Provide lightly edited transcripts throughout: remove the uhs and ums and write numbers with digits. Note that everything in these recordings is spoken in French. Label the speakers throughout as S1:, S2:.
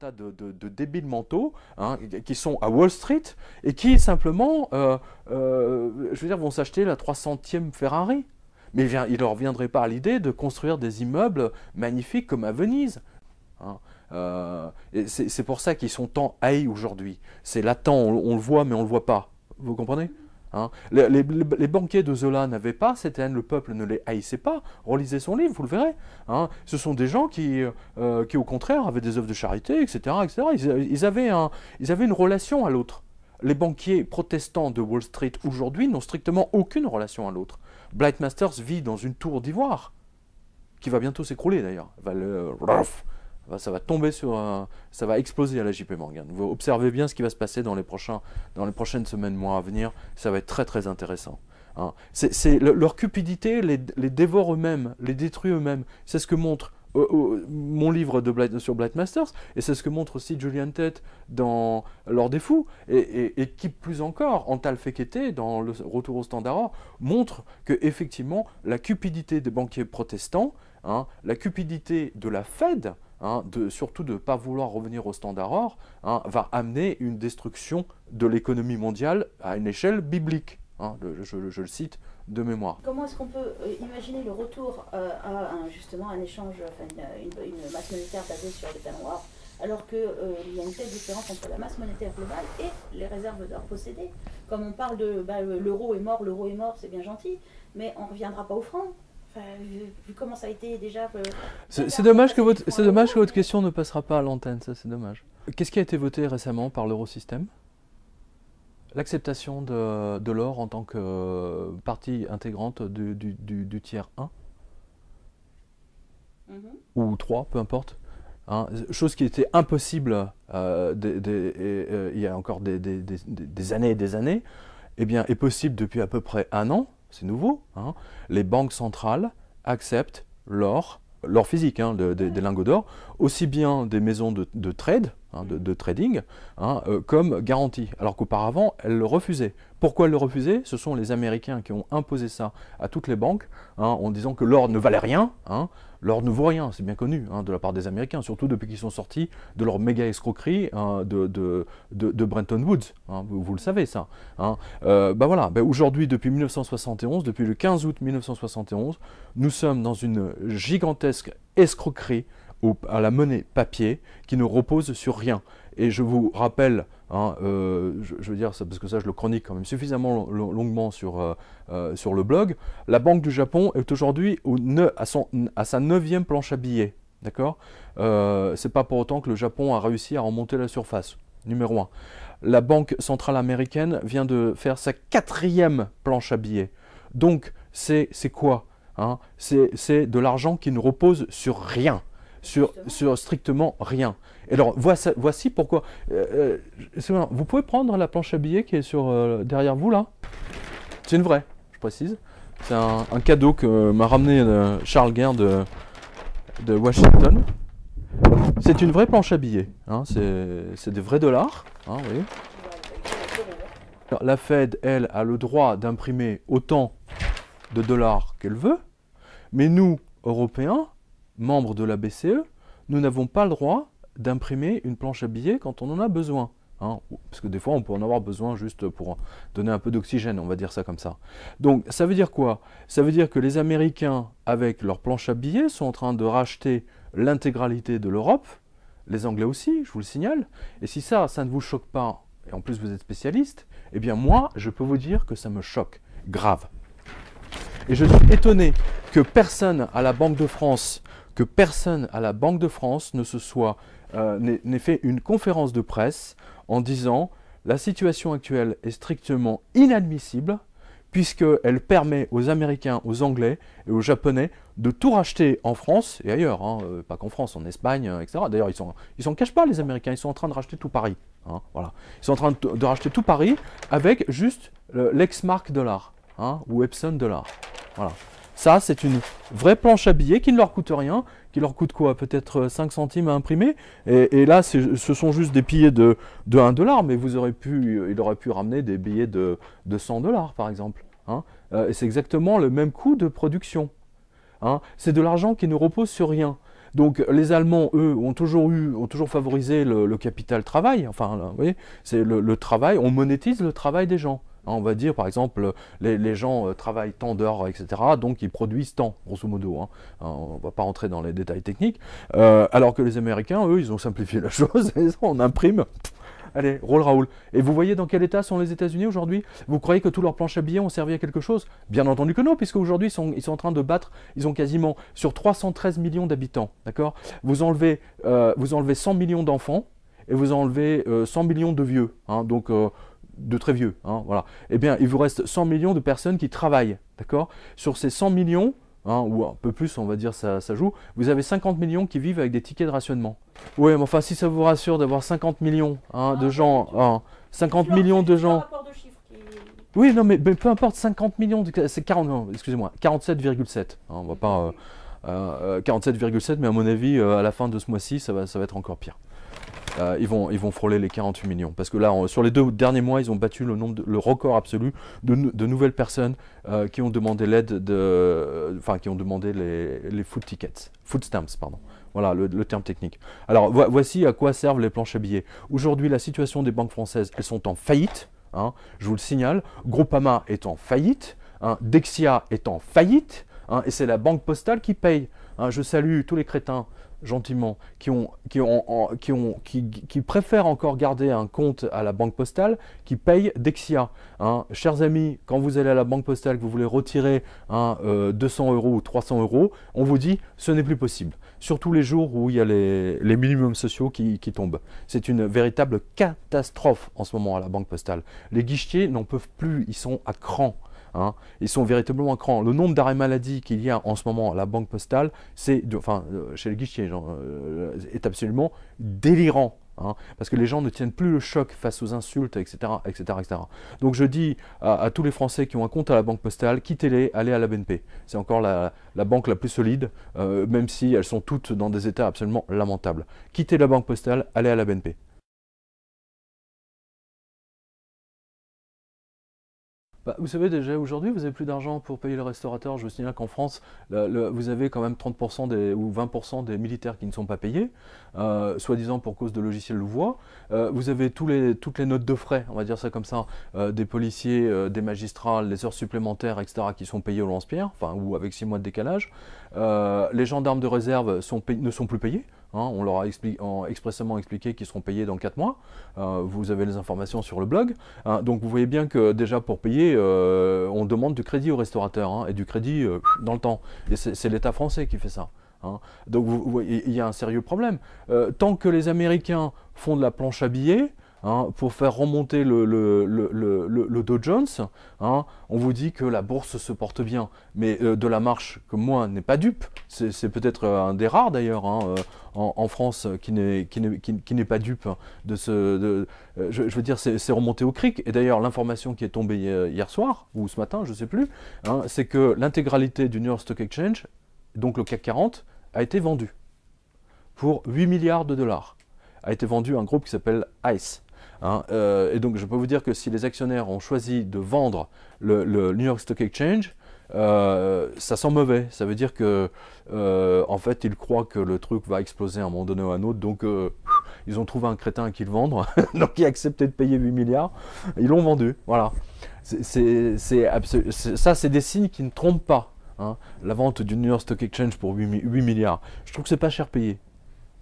S1: tas de débiles mentaux hein, qui sont à Wall Street et qui simplement, je veux dire, vont s'acheter la 300e Ferrari. Mais il ne leur viendrait pas à l'idée de construire des immeubles magnifiques comme à Venise. Hein. C'est pour ça qu'ils sont tant haïs aujourd'hui. C'est latent, on le voit, mais on ne le voit pas. Vous comprenez? Hein, les banquiers de Zola n'avaient pas cette haine, le peuple ne les haïssait pas. Relisez son livre, vous le verrez. Hein. Ce sont des gens qui, au contraire, avaient des œuvres de charité, etc. etc. Ils avaient une relation à l'autre. Les banquiers protestants de Wall Street aujourd'hui n'ont strictement aucune relation à l'autre. Blight Masters vit dans une tour d'ivoire, qui va bientôt s'écrouler d'ailleurs. Ça va tomber ça va exploser à la JP Morgan. Vous observez bien ce qui va se passer dans les prochaines semaines, mois à venir. Ça va être très très intéressant. Hein. Leur cupidité les dévore eux-mêmes, les détruit eux-mêmes. C'est ce que montre mon livre sur Blight Masters, et c'est ce que montre aussi Julian Tett dans L'Or des Fous, et qui plus encore, Antal Fekete, dans le Retour au Standard Or, montre que effectivement la cupidité des banquiers protestants, hein, la cupidité de la Fed, hein, surtout de ne pas vouloir revenir au Standard Or, hein, va amener une destruction de l'économie mondiale à une échelle biblique. Hein, je le cite de mémoire.
S2: Comment est-ce qu'on peut imaginer le retour à justement un échange, enfin une masse monétaire basée sur les talons or, alors qu'il y a une telle différence entre la masse monétaire globale et les réserves d'or possédées? Comme on parle de l'euro est mort, c'est bien gentil, mais on ne reviendra pas au franc. Enfin, vu comment ça a été déjà...
S1: c'est dommage que votre question ne passera pas à l'antenne, ça c'est dommage. Qu'est-ce qui a été voté récemment par l'Eurosystème? L'acceptation de l'or en tant que partie intégrante du tiers 1 ou 3, peu importe. Hein, chose qui était impossible il y a encore des années et des années, eh bien, est possible depuis à peu près un an, c'est nouveau. Hein, les banques centrales acceptent l'or physique, hein, des lingots d'or, aussi bien des maisons de trade, hein, de trading, hein, comme garantie, alors qu'auparavant, elles le refusaient. Pourquoi elles le refusaient? Ce sont les Américains qui ont imposé ça à toutes les banques, hein, en disant que l'or ne valait rien. Hein. L'or ne vaut rien, c'est bien connu, hein, de la part des Américains, surtout depuis qu'ils sont sortis de leur méga escroquerie hein, de Bretton Woods. Hein, vous le savez ça. Hein. Voilà, aujourd'hui, depuis 1971, depuis le 15 août 1971, nous sommes dans une gigantesque escroquerie à la monnaie papier qui ne repose sur rien. Et je vous rappelle, hein, je veux dire, parce que ça je le chronique quand même suffisamment longuement sur le blog, la Banque du Japon est aujourd'hui à sa 9e planche à billets. D'accord, c'est pas pour autant que le Japon a réussi à remonter la surface. Numéro 1. La Banque centrale américaine vient de faire sa 4e planche à billets. Donc, c'est quoi hein? C'est de l'argent qui ne repose sur rien. Sur strictement rien. Et alors, voici pourquoi. Vous pouvez prendre la planche à billets qui est derrière vous, là. C'est une vraie, je précise. C'est un cadeau que m'a ramené Charles Guerre de Washington. C'est une vraie planche à billets. Hein. C'est des vrais dollars. Hein, vous voyez. Alors, la Fed, elle, a le droit d'imprimer autant de dollars qu'elle veut. Mais nous, Européens, membres de la BCE, nous n'avons pas le droit d'imprimer une planche à billets quand on en a besoin. Hein, parce que des fois, on peut en avoir besoin juste pour donner un peu d'oxygène, on va dire ça comme ça. Donc, ça veut dire quoi? Ça veut dire que les Américains, avec leur planche à billets, sont en train de racheter l'intégralité de l'Europe, les Anglais aussi, je vous le signale. Et si ça ne vous choque pas, et en plus vous êtes spécialiste, eh bien moi, je peux vous dire que ça me choque, grave. Et je suis étonné que personne à la Banque de France n'ait fait une conférence de presse en disant la situation actuelle est strictement inadmissible puisqu'elle permet aux Américains, aux Anglais et aux Japonais de tout racheter en France et ailleurs, hein, pas qu'en France, en Espagne, etc. D'ailleurs, ils s'en cachent pas, les Américains, ils sont en train de racheter tout Paris. Hein, voilà. Ils sont en train de racheter tout Paris avec juste l'ex-marque dollar hein, ou Epson dollar. Voilà. Ça, c'est une vraie planche à billets qui ne leur coûte rien, qui leur coûte quoi? Peut-être 5 centimes à imprimer. Et là, ce sont juste des billets de 1 dollar, mais il aurait pu ramener des billets de 100 dollars, par exemple. Hein. Et c'est exactement le même coût de production. Hein. C'est de l'argent qui ne repose sur rien. Donc les Allemands, eux, ont toujours favorisé le capital travail. Enfin, là, vous voyez, c'est le travail, on monétise le travail des gens. Hein, on va dire, par exemple, les gens travaillent tant d'heures, etc. Donc ils produisent tant, grosso modo. Hein. On ne va pas rentrer dans les détails techniques. Alors que les Américains, eux, ils ont simplifié la chose. On imprime. Allez, roll Raoul. Et vous voyez dans quel état sont les États-Unis aujourd'hui? Vous croyez que tous leurs planches à billets ont servi à quelque chose? Bien entendu que non, puisque aujourd'hui ils sont en train de battre, ils ont quasiment sur 313 millions d'habitants, d'accord? Vous enlevez 100 millions d'enfants et vous enlevez 100 millions de vieux, hein, donc de très vieux, hein, voilà. Eh bien, il vous reste 100 millions de personnes qui travaillent, d'accord? Sur ces 100 millions, hein, ou un peu plus, on va dire, ça joue, vous avez 50 millions qui vivent avec des tickets de rationnement. Oui, mais enfin, si ça vous rassure d'avoir 50 millions de gens, 50 millions de gens... Oui, non, mais peu importe, 50 millions, c'est 40, non, excusez-moi, 47,7. Hein, on va pas... 47,7, mais à mon avis, à la fin de ce mois-ci, ça va être encore pire. Ils vont frôler les 48 millions. Parce que là, sur les 2 derniers mois, ils ont battu le record absolu de nouvelles personnes qui ont demandé l'aide enfin, qui ont demandé les food tickets. Food stamps, pardon. Voilà le terme technique. Alors, voici à quoi servent les planches à billets. Aujourd'hui, la situation des banques françaises, elles sont en faillite. Hein, je vous le signale. Groupama est en faillite. Hein, Dexia est en faillite. Hein, et c'est la banque postale qui paye. Hein, je salue tous les crétins gentiment, qui préfèrent encore garder un compte à la banque postale, qui payent Dexia. Hein. Chers amis, quand vous allez à la banque postale, que vous voulez retirer 200 € ou 300 €, on vous dit ce n'est plus possible. Surtout les jours où il y a les minimums sociaux qui tombent. C'est une véritable catastrophe en ce moment à la banque postale. Les guichetiers n'en peuvent plus, ils sont à cran. Hein, ils sont véritablement à cran. Le nombre d'arrêts maladie qu'il y a en ce moment à la banque postale, chez les guichetiers, est absolument délirant. Hein, parce que les gens ne tiennent plus le choc face aux insultes, etc. etc., etc. Donc je dis à tous les Français qui ont un compte à la banque postale, quittez-les, allez à la BNP. C'est encore la banque la plus solide, même si elles sont toutes dans des états absolument lamentables. Quittez la banque postale, allez à la BNP. Bah, vous savez déjà aujourd'hui, vous n'avez plus d'argent pour payer le restaurateur. Je vous signale qu'en France, vous avez quand même 30% ou 20% des militaires qui ne sont pas payés, soi-disant pour cause de logiciels Louvois. Vous avez toutes les notes de frais, on va dire ça comme ça, des policiers, des magistrats, les heures supplémentaires, etc., qui sont payés au lance-pierre, enfin, ou avec 6 mois de décalage. Les gendarmes de réserve ne sont plus payés. Hein, on leur a expressément expliqué qu'ils seront payés dans 4 mois. Vous avez les informations sur le blog. Hein, donc vous voyez bien que déjà pour payer, on demande du crédit au restaurateur, hein, et du crédit dans le temps. Et c'est l'État français qui fait ça. Hein. Donc il y a un sérieux problème. Tant que les Américains font de la planche à billets, hein, pour faire remonter le Dow Jones, hein, on vous dit que la bourse se porte bien. Mais de la marche, comme moi, n'est pas dupe. C'est peut-être un des rares d'ailleurs, hein, en France qui n'est pas dupe de je veux dire, c'est remonté au cric. Et d'ailleurs, l'information qui est tombée hier soir, ou ce matin, je ne sais plus, hein, c'est que l'intégralité du New York Stock Exchange, donc le CAC 40, a été vendue pour 8 milliards de dollars. A été vendu à un groupe qui s'appelle ICE. Hein, et donc je peux vous dire que si les actionnaires ont choisi de vendre le New York Stock Exchange, ça sent mauvais. Ça veut dire que en fait ils croient que le truc va exploser à un moment donné ou à un autre, donc ils ont trouvé un crétin à qui le vendre, donc il a accepté de payer 8 milliards, ils l'ont vendu, voilà. Ça c'est des signes qui ne trompent pas, hein. La vente du New York Stock Exchange pour 8 milliards, je trouve que c'est pas cher payé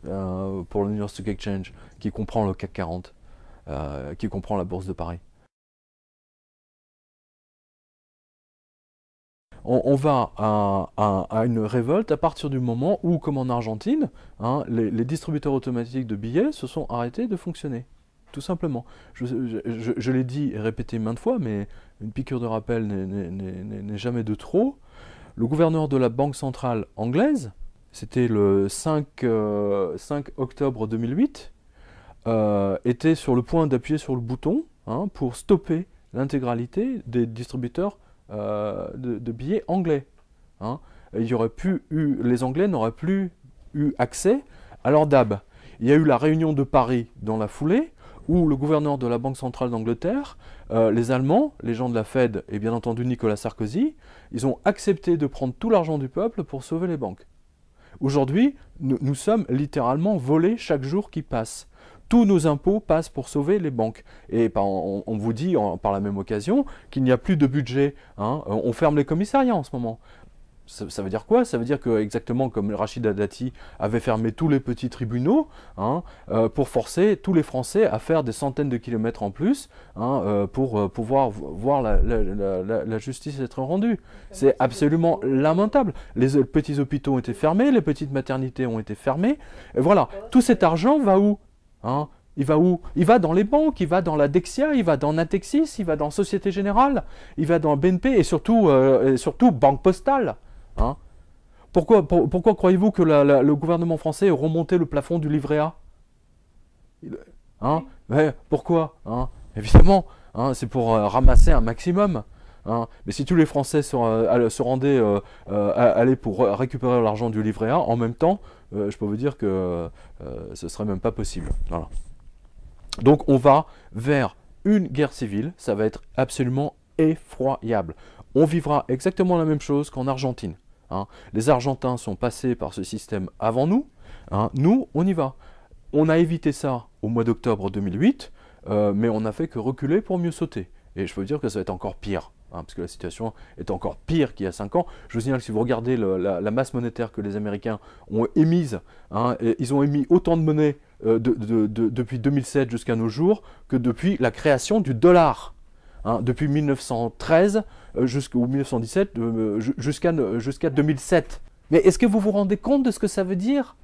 S1: pour le New York Stock Exchange, qui comprend le CAC 40. Qui comprend la bourse de Paris. On va à une révolte à partir du moment où, comme en Argentine, hein, les distributeurs automatiques de billets se sont arrêtés de fonctionner. Tout simplement. Je l'ai dit et répété maintes fois, mais une piqûre de rappel n'est jamais de trop. Le gouverneur de la Banque centrale anglaise, c'était le 5 octobre 2008, était sur le point d'appuyer sur le bouton, hein, pour stopper l'intégralité des distributeurs de billets anglais. Hein. Les Anglais n'auraient plus eu accès à leur DAB. Il y a eu la réunion de Paris dans la foulée, où le gouverneur de la Banque centrale d'Angleterre, les Allemands, les gens de la Fed et bien entendu Nicolas Sarkozy, ils ont accepté de prendre tout l'argent du peuple pour sauver les banques. Aujourd'hui, nous sommes littéralement volés chaque jour qui passe. Tous nos impôts passent pour sauver les banques. Et on vous dit par la même occasion qu'il n'y a plus de budget. Hein. On ferme les commissariats en ce moment. Ça veut dire quoi? Ça veut dire que, exactement comme Rachida Dati avait fermé tous les petits tribunaux, hein, pour forcer tous les Français à faire des centaines de kilomètres en plus, hein, pour pouvoir voir la justice être rendue. C'est absolument lamentable. Les petits hôpitaux ont été fermés, les petites maternités ont été fermées. Et voilà, tout cet argent va où, hein? Il va où? Il va dans les banques, il va dans la Dexia, il va dans Natixis, il va dans Société Générale, il va dans BNP et surtout Banque Postale. Hein? Pourquoi croyez-vous que le gouvernement français a remonté le plafond du livret A? Hein? Ouais, pourquoi? Hein? Évidemment, hein, c'est pour ramasser un maximum. Hein? Mais si tous les Français se rendaient allaient pour récupérer l'argent du livret A, en même temps, je peux vous dire que ce ne serait même pas possible. Voilà. Donc on va vers une guerre civile, ça va être absolument effroyable. On vivra exactement la même chose qu'en Argentine. Hein. Les Argentins sont passés par ce système avant nous. Hein. Nous, on y va. On a évité ça au mois d'octobre 2008, mais on n'a fait que reculer pour mieux sauter. Et je peux vous dire que ça va être encore pire, hein, parce que la situation est encore pire qu'il y a 5 ans. Je vous signale que si vous regardez la masse monétaire que les Américains ont émise, hein, ils ont émis autant de monnaie depuis 2007 jusqu'à nos jours que depuis la création du dollar. Hein, depuis 1913 ou 1917 jusqu'à 2007. Mais est-ce que vous vous rendez compte de ce que ça veut dire?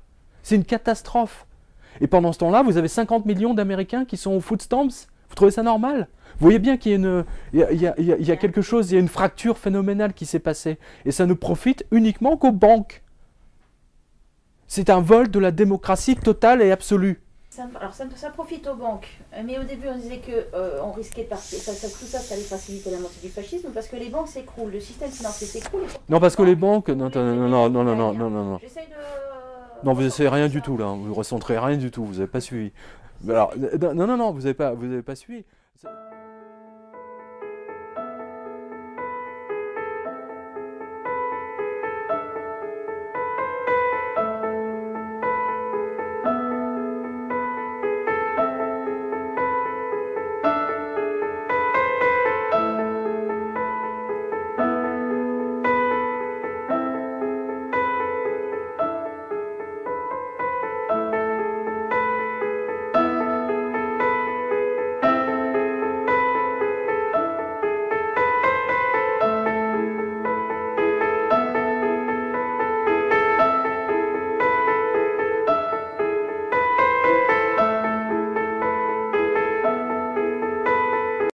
S1: C'est une catastrophe. Et pendant ce temps-là, vous avez 50 millions d'Américains qui sont aux food stamps. Vous trouvez ça normal? Vous voyez bien qu'il y a quelque chose, il y a une fracture phénoménale qui s'est passée. Et ça ne profite uniquement qu'aux banques. C'est un vol de la démocratie totale et absolue.
S2: Alors ça profite aux banques, mais au début on disait qu'on risquait de partir, tout ça allait faciliter la montée du fascisme parce que les banques s'écroulent, le système financier s'écroule.
S1: Non, parce que les banques... Non.
S2: J'essaye de...
S1: Non, vous n'essayez rien du tout là, vous ne recentrez rien du tout, vous n'avez pas suivi. Alors, non, vous n'avez pas suivi.